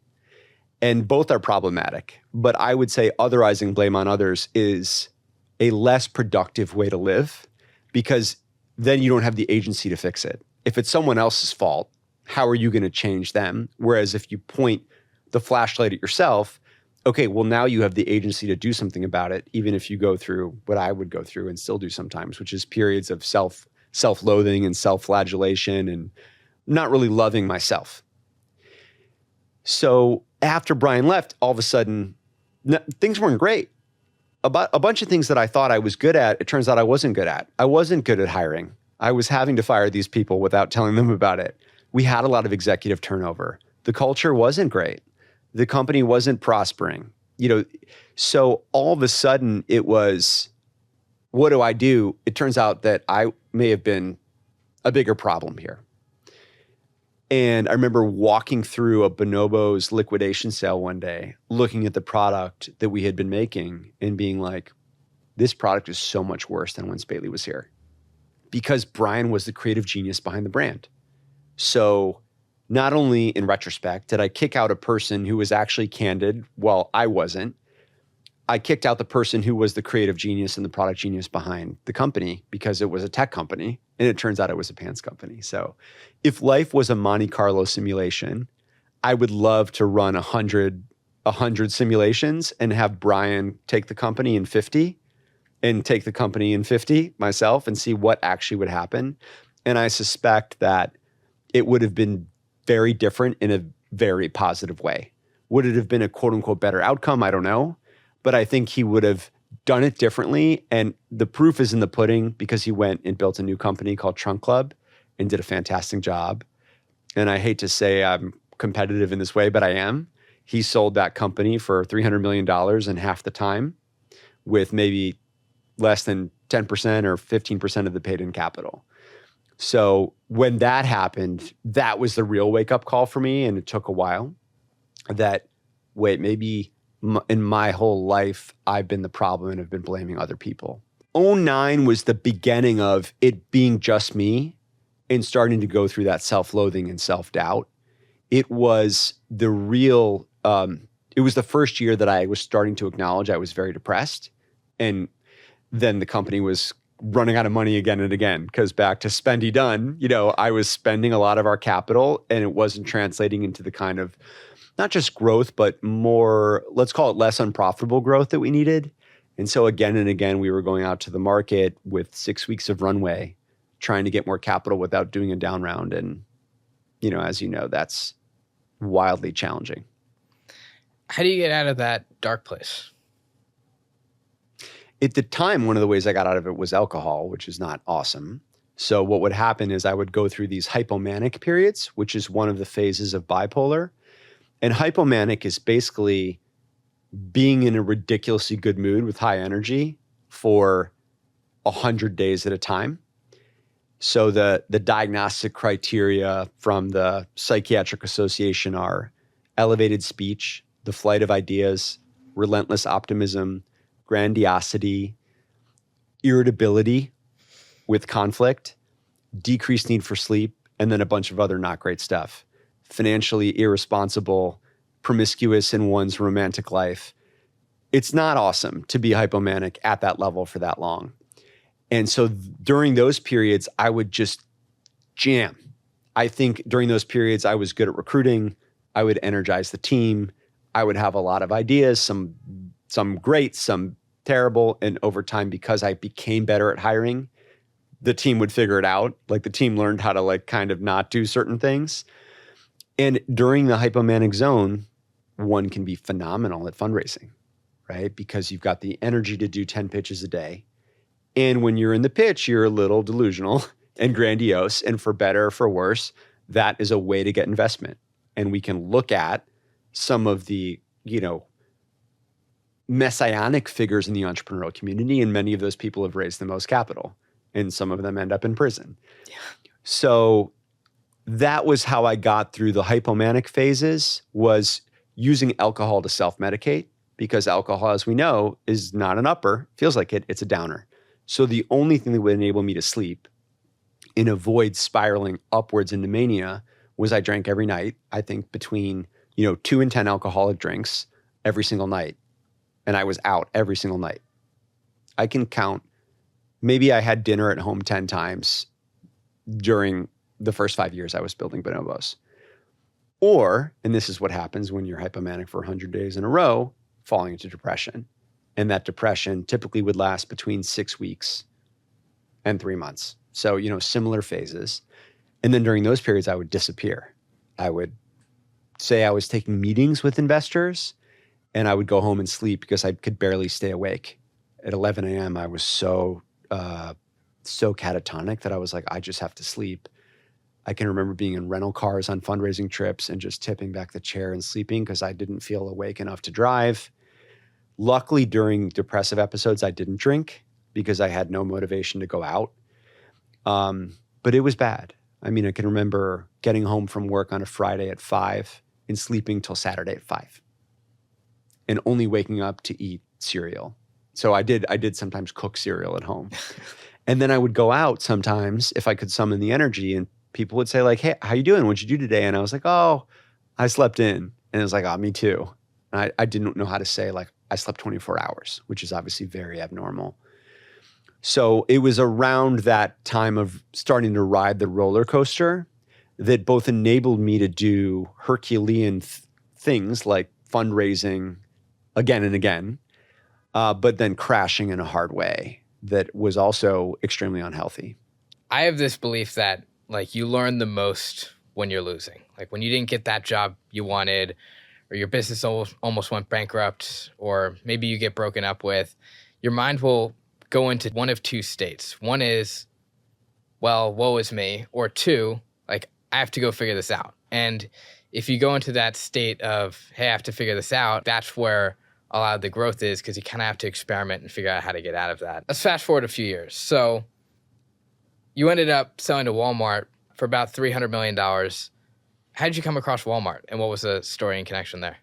And both are problematic. But I would say otherizing blame on others is a less productive way to live because then you don't have the agency to fix it. If it's someone else's fault, how are you going to change them? Whereas if you point the flashlight at yourself, okay, well, now you have the agency to do something about it, even if you go through what I would go through and still do sometimes, which is periods of self-loathing and self-flagellation and not really loving myself. So after Brian left, all of a sudden, things weren't great. About a bunch of things that I thought I was good at, it turns out I wasn't good at. I wasn't good at hiring. I was having to fire these people without telling them about it. We had a lot of executive turnover. The culture wasn't great. The company wasn't prospering. So all of a sudden it was, what do I do? It turns out that I may have been a bigger problem here. And I remember walking through a Bonobos liquidation sale one day, looking at the product that we had been making and being like, this product is so much worse than when Spaley was here. Because Brian was the creative genius behind the brand. So not only in retrospect did I kick out a person who was actually candid while I wasn't, I kicked out the person who was the creative genius and the product genius behind the company because it was a tech company, and it turns out it was a pants company. So if life was a Monte Carlo simulation, I would love to run 100 simulations and have Brian take the company in 50 and take the company in 50 myself and see what actually would happen. And I suspect that it would have been very different in a very positive way. Would it have been a quote unquote better outcome? I don't know. But I think he would have done it differently. And the proof is in the pudding because he went and built a new company called Trunk Club and did a fantastic job. And I hate to say I'm competitive in this way, but I am. He sold that company for $300 million in half the time with maybe less than 10% or 15% of the paid-in capital. So when that happened, that was the real wake-up call for me, and it took a while. That, wait, maybe in my whole life, I've been the problem and have been blaming other people. 2009 was the beginning of it being just me and starting to go through that self-loathing and self-doubt. It was the real, it was the first year that I was starting to acknowledge I was very depressed. And then the company was running out of money again and again, because back to Spendy Dunn, I was spending a lot of our capital and it wasn't translating into the kind of not just growth, but more, let's call it less unprofitable growth that we needed. And so again and again, we were going out to the market with 6 weeks of runway, trying to get more capital without doing a down round. And, as you know, that's wildly challenging. How do you get out of that dark place? At the time, one of the ways I got out of it was alcohol, which is not awesome. So what would happen is I would go through these hypomanic periods, which is one of the phases of bipolar. And hypomanic is basically being in a ridiculously good mood with high energy for 100 days at a time. So the diagnostic criteria from the Psychiatric Association are elevated speech, the flight of ideas, relentless optimism, grandiosity, irritability with conflict, decreased need for sleep, and then a bunch of other not great stuff. Financially irresponsible, promiscuous in one's romantic life. It's not awesome to be hypomanic at that level for that long. And so during those periods, I would just jam. I think during those periods, I was good at recruiting. I would energize the team. I would have a lot of ideas, some great, some terrible. And over time, because I became better at hiring, the team would figure it out. Like the team learned how to kind of not do certain things. And during the hypomanic zone, one can be phenomenal at fundraising, right? Because you've got the energy to do 10 pitches a day. And when you're in the pitch, you're a little delusional and grandiose. And for better or for worse, that is a way to get investment. And we can look at some of the, messianic figures in the entrepreneurial community. And many of those people have raised the most capital. And some of them end up in prison. Yeah. So that was how I got through the hypomanic phases, was using alcohol to self-medicate, because alcohol, as we know, is not an upper. Feels like it's a downer. So the only thing that would enable me to sleep and avoid spiraling upwards into mania was I drank every night. I think between 2 and 10 alcoholic drinks every single night. And I was out every single night. I can count, maybe I had dinner at home 10 times during the first 5 years I was building Bonobos. Or, and this is what happens when you're hypomanic for 100 days in a row, falling into depression. And that depression typically would last between 6 weeks and 3 months. So, similar phases. And then during those periods, I would disappear. I would say I was taking meetings with investors, and I would go home and sleep because I could barely stay awake. At 11 a.m., I was so catatonic that I was like, I just have to sleep. I can remember being in rental cars on fundraising trips and just tipping back the chair and sleeping because I didn't feel awake enough to drive. Luckily, during depressive episodes, I didn't drink because I had no motivation to go out. But it was bad. I mean, I can remember getting home from work on a Friday at 5 and sleeping till Saturday at 5 and only waking up to eat cereal. So I did sometimes cook cereal at home. And then I would go out sometimes if I could summon the energy, and people would say like, hey, how you doing? What'd you do today? And I was like, oh, I slept in. And it was like, oh, me too. And I didn't know how to say like, I slept 24 hours, which is obviously very abnormal. So it was around that time of starting to ride the roller coaster that both enabled me to do Herculean things like fundraising again and again, but then crashing in a hard way that was also extremely unhealthy. I have this belief that like you learn the most when you're losing. Like when you didn't get that job you wanted, or your business almost went bankrupt, or maybe you get broken up with, your mind will go into one of two states. One is, well, woe is me. Or two, like, I have to go figure this out. And if you go into that state of, hey, I have to figure this out, that's where a lot of the growth is, because you kind of have to experiment and figure out how to get out of that. Let's fast forward a few years. So you ended up selling to Walmart for about $300 million. How did you come across Walmart, and what was the story and connection there?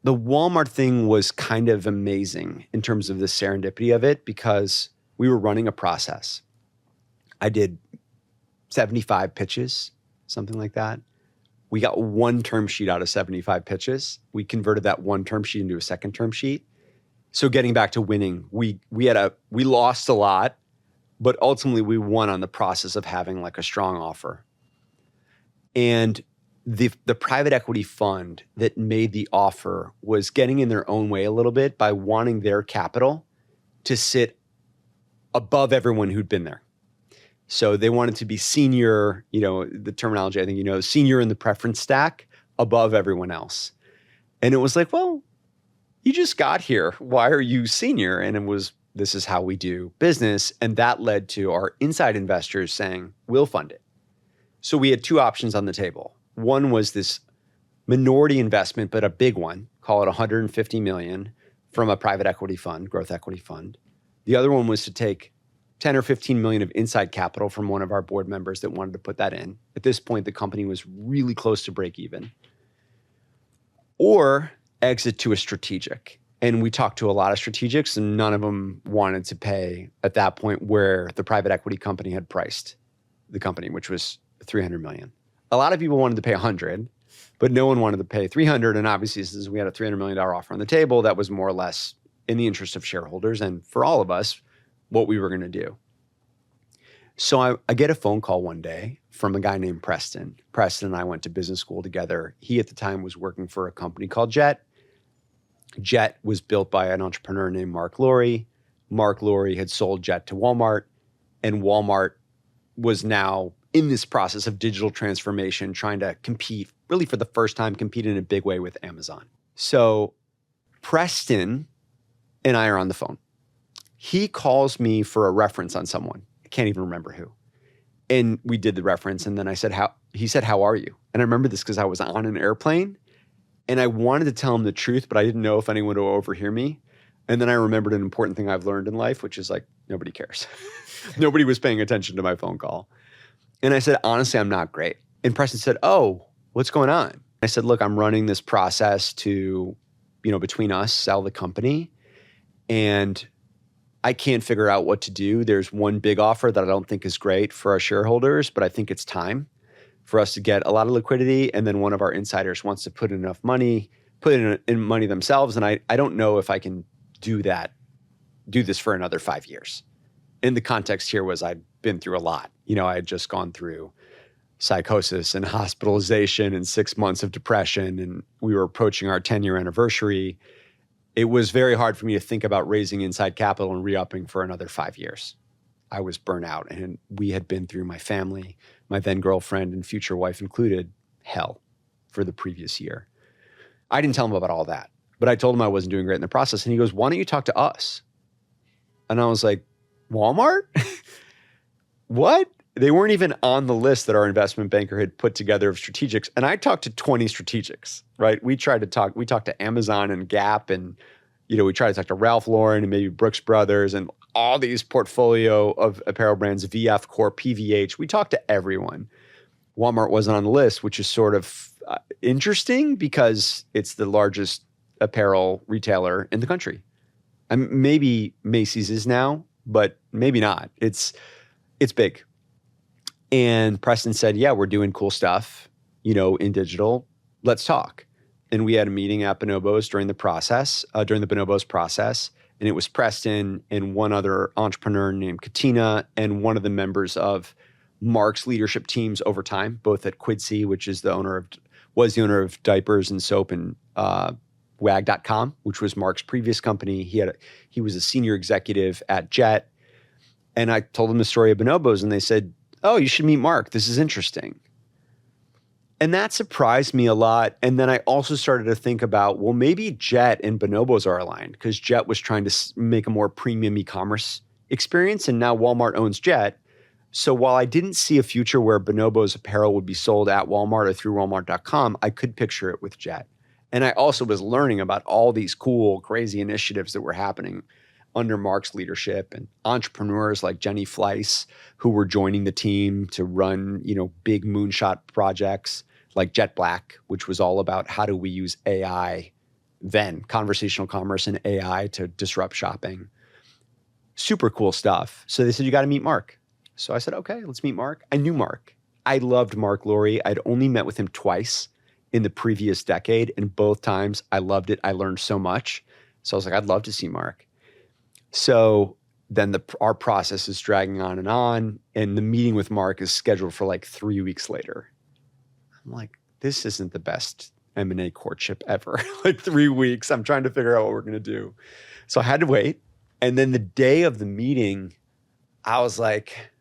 The Walmart thing was kind of amazing in terms of the serendipity of it, because we were running a process. I did 75 pitches, something like that. We got one term sheet out of 75 pitches. We converted that one term sheet into a second term sheet. So getting back to winning, we lost a lot, but ultimately we won on the process of having like a strong offer. And the private equity fund that made the offer was getting in their own way a little bit by wanting their capital to sit above everyone who'd been there. So they wanted to be senior, the terminology, I think, senior in the preference stack above everyone else. And it was like, well, you just got here. Why are you senior? And it was, this is how we do business. And that led to our inside investors saying, we'll fund it. So we had two options on the table. One was this minority investment, but a big one, call it $150 million from a private equity fund, growth equity fund. The other one was to take 10 or 15 million of inside capital from one of our board members that wanted to put that in. At this point, the company was really close to break even. Or exit to a strategic. And we talked to a lot of strategics, and none of them wanted to pay at that point where the private equity company had priced the company, which was 300 million. A lot of people wanted to pay 100, but no one wanted to pay 300. And obviously, since we had a $300 million offer on the table, that was more or less in the interest of shareholders and for all of us, what we were going to do. So I get a phone call one day from a guy named Preston. Preston and I went to business school together. He at the time was working for a company called Jet. Jet was built by an entrepreneur named Mark Laurie. Mark Laurie had sold Jet to Walmart, and Walmart was now in this process of digital transformation, trying to compete, really for the first time, compete in a big way with Amazon. So Preston and I are on the phone. He calls me for a reference on someone. I can't even remember who. And we did the reference, and then I said, he said, how are you? And I remember this because I was on an airplane, and I wanted to tell him the truth, but I didn't know if anyone would overhear me. And then I remembered an important thing I've learned in life, which is like, nobody cares. Nobody was paying attention to my phone call. And I said, honestly, I'm not great. And Preston said, oh, what's going on? I said, look, I'm running this process to, between us, sell the company. And I can't figure out what to do. There's one big offer that I don't think is great for our shareholders, but I think it's time for us to get a lot of liquidity. And then one of our insiders wants to put in enough money, put in money themselves. And I don't know if I can do this for another 5 years. And the context here was I'd been through a lot. I had just gone through psychosis and hospitalization and 6 months of depression, and we were approaching our 10-year anniversary. It was very hard for me to think about raising inside capital and re-upping for another 5 years. I was burnt out, and we had been through, my family, my then girlfriend and future wife included, hell for the previous year. I didn't tell him about all that, but I told him I wasn't doing great in the process. And he goes, why don't you talk to us? And I was like, Walmart? What? They weren't even on the list that our investment banker had put together of strategics. And I talked to 20 strategics, right? We talked to Amazon and Gap, and, we tried to talk to Ralph Lauren and maybe Brooks Brothers and all these portfolio of apparel brands, VF Corp, PVH. We talked to everyone. Walmart wasn't on the list, which is sort of interesting because it's the largest apparel retailer in the country. And maybe Macy's is now, but maybe not. It's big. And Preston said, yeah, we're doing cool stuff, in digital. Let's talk. and we had a meeting at Bonobos during the Bonobos process. And it was Preston and one other entrepreneur named Katina and one of the members of Mark's leadership teams over time, both at Quidsi, which is was the owner of diapers and soap, and wag.com, which was Mark's previous company. He was a senior executive at Jet. And I told them the story of Bonobos, and they said, "Oh, you should meet Mark. This is interesting." And that surprised me a lot. And then I also started to think about, well, maybe Jet and Bonobos are aligned, because Jet was trying to make a more premium e-commerce experience, and now Walmart owns Jet. So while I didn't see a future where Bonobos apparel would be sold at Walmart or through Walmart.com, I could picture it with Jet. And I also was learning about all these cool, crazy initiatives that were happening under Mark's leadership, and entrepreneurs like Jenny Fleiss, who were joining the team to run, big moonshot projects like Jet Black, which was all about how do we use AI then, conversational commerce and AI, to disrupt shopping. Super cool stuff. So they said, "You got to meet Mark." So I said, "Okay, let's meet Mark." I knew Mark. I loved Mark Laurie. I'd only met with him twice in the previous decade, and both times I loved it. I learned so much. So I was like, I'd love to see Mark. So then our process is dragging on, and the meeting with Mark is scheduled for like 3 weeks later. I'm like, this isn't the best M&A courtship ever. Like 3 weeks, I'm trying to figure out what we're going to do. So I had to wait. And then the day of the meeting, I was like,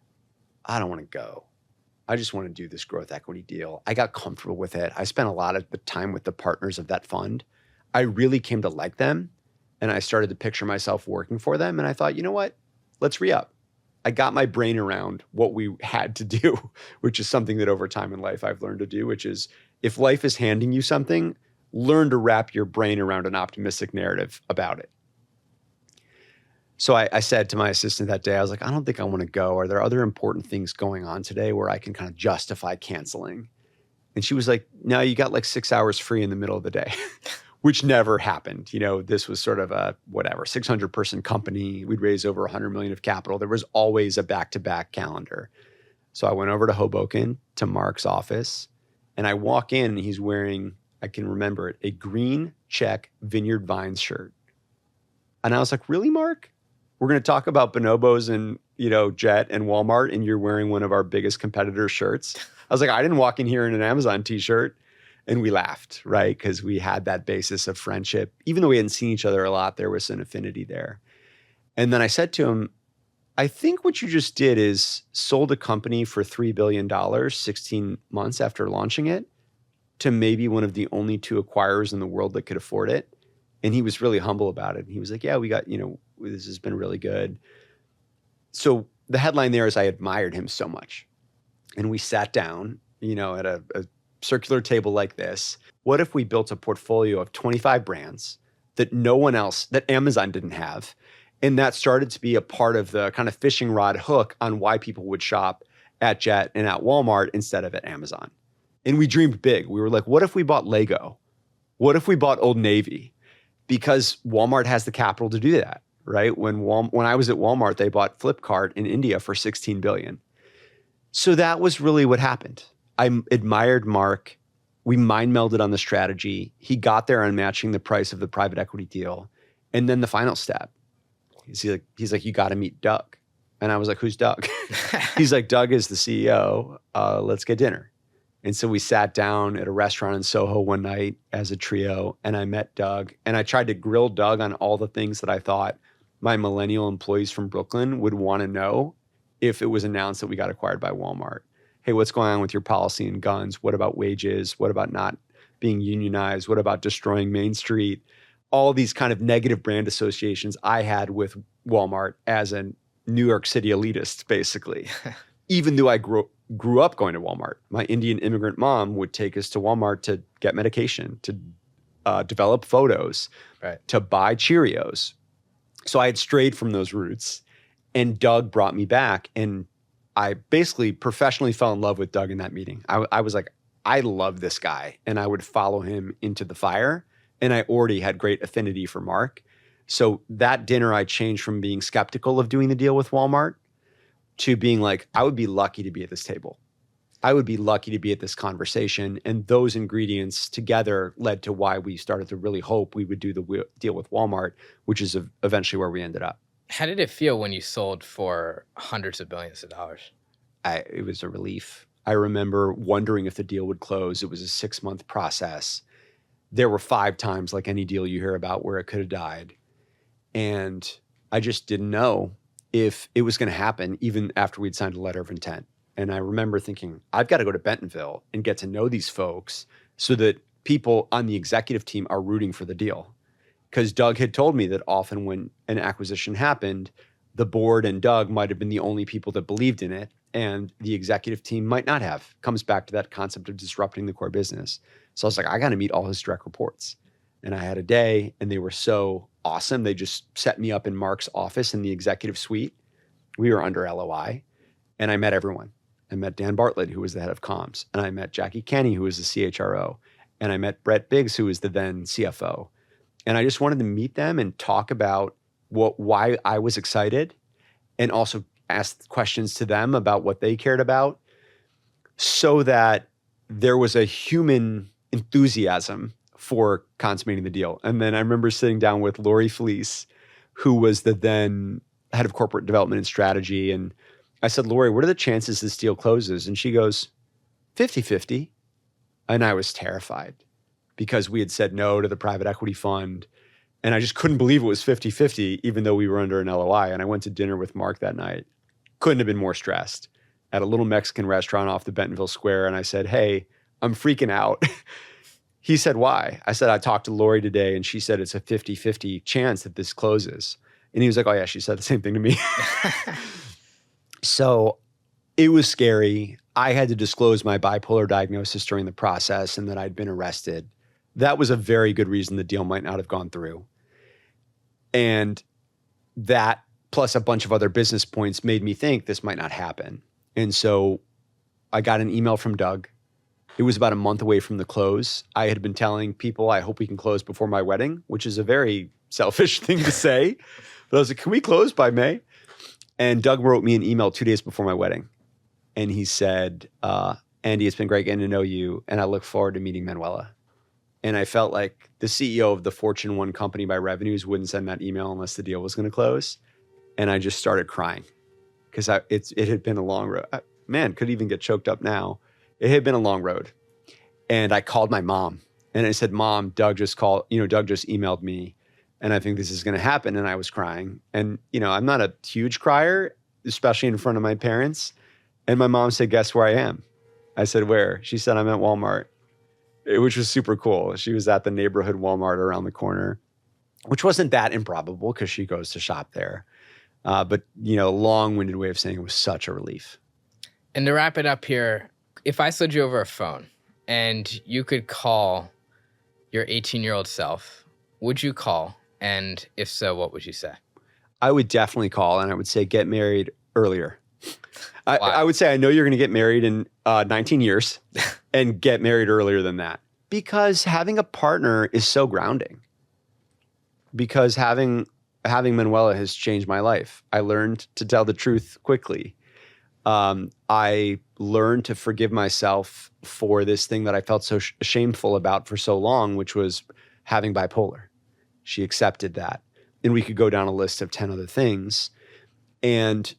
I don't want to go. I just want to do this growth equity deal. I got comfortable with it. I spent a lot of the time with the partners of that fund. I really came to like them, and I started to picture myself working for them. And I thought, you know what? Let's re-up. I got my brain around what we had to do, which is something that over time in life I've learned to do, which is, if life is handing you something, learn to wrap your brain around an optimistic narrative about it. So I said to my assistant that day, I was like, I don't think I want to go. Are there other important things going on today where I can kind of justify canceling? And she was like, no, you got like 6 hours free in the middle of the day, which never happened. This was sort of a 600 person company. We'd raised over 100 million of capital. There was always a back-to-back calendar. So I went over to Hoboken to Mark's office, and I walk in and he's wearing, I can remember it, a green check Vineyard Vines shirt. And I was like, really, Mark? We're going to talk about Bonobos and, Jet and Walmart, and you're wearing one of our biggest competitors' shirts? I was like, I didn't walk in here in an Amazon t-shirt. And we laughed, right? Because we had that basis of friendship. Even though we hadn't seen each other a lot, there was an affinity there. And then I said to him, I think what you just did is sold a company for $3 billion 16 months after launching it to maybe one of the only two acquirers in the world that could afford it. And he was really humble about it. And he was like, yeah, we got, this has been really good. So the headline there is I admired him so much. And we sat down, at a circular table like this. What if we built a portfolio of 25 brands that no one else, that Amazon didn't have? And that started to be a part of the kind of fishing rod hook on why people would shop at Jet and at Walmart instead of at Amazon. And we dreamed big. We were like, what if we bought Lego? What if we bought Old Navy? Because Walmart has the capital to do that, right? When I was at Walmart, they bought Flipkart in India for $16 billion. So that was really what happened. I admired Mark. We mind melded on the strategy. He got there on matching the price of the private equity deal. And then the final step, he's like, you got to meet Doug. And I was like, who's Doug? He's like, Doug is the CEO. Let's get dinner. And so we sat down at a restaurant in Soho one night as a trio, and I met Doug. And I tried to grill Doug on all the things that I thought my millennial employees from Brooklyn would want to know if it was announced that we got acquired by Walmart. Hey, what's going on with your policy in guns? What about wages? What about not being unionized? What about destroying Main Street? All these kind of negative brand associations I had with Walmart as a New York City elitist, basically. Even though I grew up going to Walmart. My Indian immigrant mom would take us to Walmart to get medication, to develop photos, right, to buy Cheerios. So I had strayed from those roots, and Doug brought me back, and I basically professionally fell in love with Doug in that meeting. I was like, I love this guy, and I would follow him into the fire, and I already had great affinity for Mark. So that dinner, I changed from being skeptical of doing the deal with Walmart to being like, I would be lucky to be at this table. I would be lucky to be at this conversation. And those ingredients together led to why we started to really hope we would do the deal with Walmart, which is eventually where we ended up. How did it feel when you sold for hundreds of billions of dollars? It was a relief. I remember wondering if the deal would close. It was a 6-month process. There were 5 times, like any deal you hear about, where it could have died. And I just didn't know if it was going to happen even after we'd signed a letter of intent. And I remember thinking, I've got to go to Bentonville and get to know these folks so that people on the executive team are rooting for the deal. Because Doug had told me that often when an acquisition happened, the board and Doug might have been the only people that believed in it, and the executive team might not have. Comes back to that concept of disrupting the core business. So I was like, I got to meet all his direct reports. And I had a day, and they were so awesome. They just set me up in Mark's office in the executive suite. We were under LOI, and I met everyone. I met Dan Bartlett, who was the head of comms, and I met Jackie Kenny, who was the CHRO, and I met Brett Biggs, who was the then CFO. And I just wanted to meet them and talk about why I was excited, and also ask questions to them about what they cared about, so that there was a human enthusiasm for consummating the deal. And then I remember sitting down with Lori Felice, who was the then head of corporate development and strategy. And I said, Lori, what are the chances this deal closes? And she goes, 50-50. And I was terrified because we had said no to the private equity fund. And I just couldn't believe it was 50-50, even though we were under an LOI. And I went to dinner with Mark that night. Couldn't have been more stressed at a little Mexican restaurant off the Bentonville Square. And I said, hey, I'm freaking out. He said, why? I said, I talked to Lori today and she said it's a 50-50 chance that this closes. And he was like, oh yeah, she said the same thing to me. So it was scary. I had to disclose my bipolar diagnosis during the process and that I'd been arrested. That was a very good reason the deal might not have gone through. And that plus a bunch of other business points made me think this might not happen. And so I got an email from Doug. It was about a month away from the close. I had been telling people, I hope we can close before my wedding, which is a very selfish thing to say. But I was like, can we close by May? And Doug wrote me an email 2 days before my wedding. And he said, Andy, it's been great getting to know you. And I look forward to meeting Manuela. And I felt like the CEO of the Fortune 1 company by revenues wouldn't send that email unless the deal was going to close. And I just started crying because it had been a long road. Man, could even get choked up now. It had been a long road. And I called my mom and I said, Mom, Doug just emailed me and I think this is going to happen. And I was crying. And, I'm not a huge crier, especially in front of my parents. And my mom said, guess where I am? I said, where? She said, I'm at Walmart, which was super cool. She was at the neighborhood Walmart around the corner, which wasn't that improbable because she goes to shop there. But, long-winded way of saying it was such a relief. And to wrap it up here, if I slid you over a phone and you could call your 18-year-old self, would you call? And if so, what would you say? I would definitely call, and I would say get married earlier. Wow. I would say I know you're going to get married in 19 years and get married earlier than that. Because having a partner is so grounding. Because having Manuela has changed my life. I learned to tell the truth quickly. I learned to forgive myself for this thing that I felt so shameful about for so long, which was having bipolar. She accepted that. And we could go down a list of 10 other things. And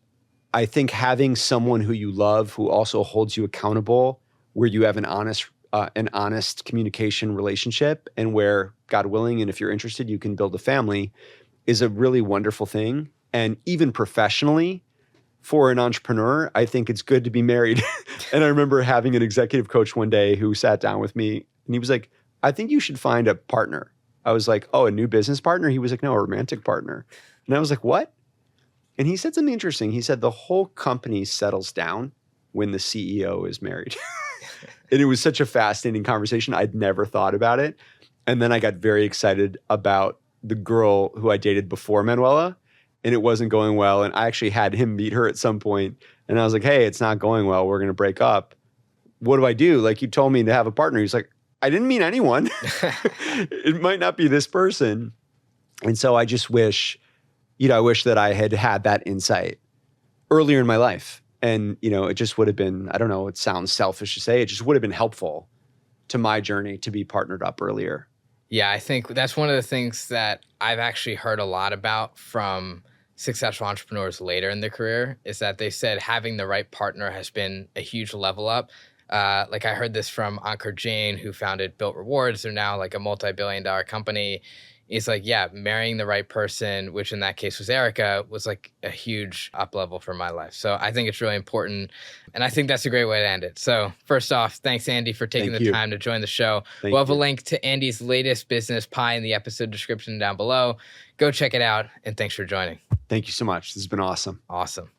I think having someone who you love, who also holds you accountable, where you have an honest communication relationship, and where, God willing, and if you're interested, you can build a family, is a really wonderful thing. And even professionally, for an entrepreneur, I think it's good to be married. And I remember having an executive coach one day who sat down with me and he was like, I think you should find a partner. I was like, oh, a new business partner? He was like, no, a romantic partner. And I was like, what? And he said something interesting. He said the whole company settles down when the CEO is married. And it was such a fascinating conversation. I'd never thought about it. And then I got very excited about the girl who I dated before Manuela. And it wasn't going well. And I actually had him meet her at some point. And I was like, hey, it's not going well. We're going to break up. What do I do? Like, you told me to have a partner. He's like, I didn't mean anyone. It might not be this person. And so I just wish, I wish that I had had that insight earlier in my life. And, it just would have been, I don't know, it sounds selfish to say, it just would have been helpful to my journey to be partnered up earlier. Yeah, I think that's one of the things that I've actually heard a lot about from successful entrepreneurs later in their career is that they said having the right partner has been a huge level up. Like I heard this from Ankur Jain, who founded Built Rewards. They're now like a multi-billion-dollar company. He's like, yeah, marrying the right person, which in that case was Erica, was like a huge up level for my life. So I think it's really important. And I think that's a great way to end it. So first off, thanks, Andy, for taking the time to join the show. We'll have a link to Andy's latest business, Pie, in the episode description down below. Go check it out. And thanks for joining. Thank you so much. This has been awesome. Awesome.